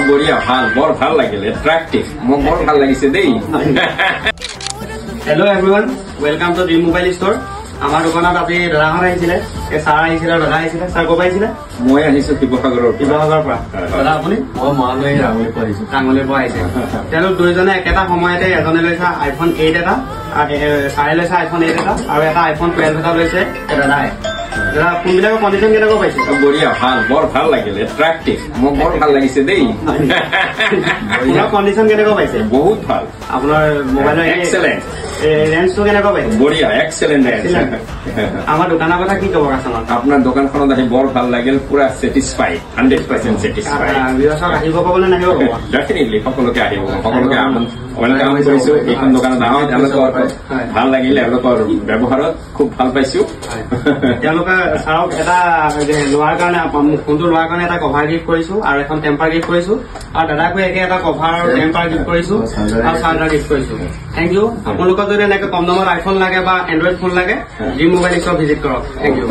বঢ়িয়া ভাল বৰ ভাল লাগিল এট্ৰাক্টিভ মোক বৰ ভাল লাগিছে দেই hello' everyone welcome to dream mobile store আমাৰ দোকানত আজি দাদাহঁত আহিছিলে ছাৰ আহিছিলে দাদা আহিছিলে ছাৰ ক'ৰ পৰা আহিছিলে মই আহিছো শিৱসাগৰৰ পৰা দাদা আপুনি মই মহালয় ৰাঙলীৰ পৰা আহিছো ৰাঙলীৰ পৰা আহিছে তেওঁলোক দুয়োজনে একেটা সময়তে এজনে লৈছে iPhone 8 এটা আৰু ছাৰে লৈছে iPhone 8 এটা আৰু এটা iPhone 12 এটা লৈছে দাদাই দাদা ফোনবিলাকৰ কণ্ডিশ্যন কেনেকুৱা পাইছে বঢ়িয়া ভাল বৰ ভাল লাগিল এট্ৰাক্টিভ মোক বৰ ভাল লাগিছে দেই ফোনৰ কণ্ডিশ্যন কেনেকুৱা পাইছে বহুত ভাল আপোনাৰ মোবাইলৰ এক্সেলেণ্ট ৰেঞ্জটো কেনেকুৱা পাইছে বঢ়িয়া এক্সেলেণ্ট ৰেঞ্জ আমাৰ দোকানৰ কথা কি ক'ব কাষ্টমাৰ আপোনাৰ দোকানখনত আহি বৰ ভাল লাগিল পুৰা ছেটিছফাইড 100% ছেটিছফাইড বিৰাছক আহিব ক'ব নে নাহিব ক'ব ডেফিনেটলি সকলোকে আহিব সকলোকে ৱেলকাম কৰিছো এইখন দোকানত আহক তেওঁলোকৰ ভাল লাগিল এওঁলোকৰ ব্যৱহাৰত খুব ভাল পাইছো তেওঁলোকে ছাৰক এটা লোৱাৰ কাৰণে ফোনটো লোৱাৰ কাৰণে এটা কভাৰ গিফ্ট কৰিছো আৰু এখন টেম্পাৰ গিফ্ট কৰিছো আৰু দাদাকো একে এটা কভাৰ আৰু টেম্পাৰ গিফ্ট কৰিছো আৰু চাৰ্জাৰ গিফ্ট কৰিছো থেংক ইউ আপোনালোকৰ যদি এনেকে কম দামত আইফোন লাগে বা এণ্ড্ৰইড ফোন লাগে ড্ৰিম মোবাইল ষ্ট'ৰ ভিজিট কৰক থেংক ইউ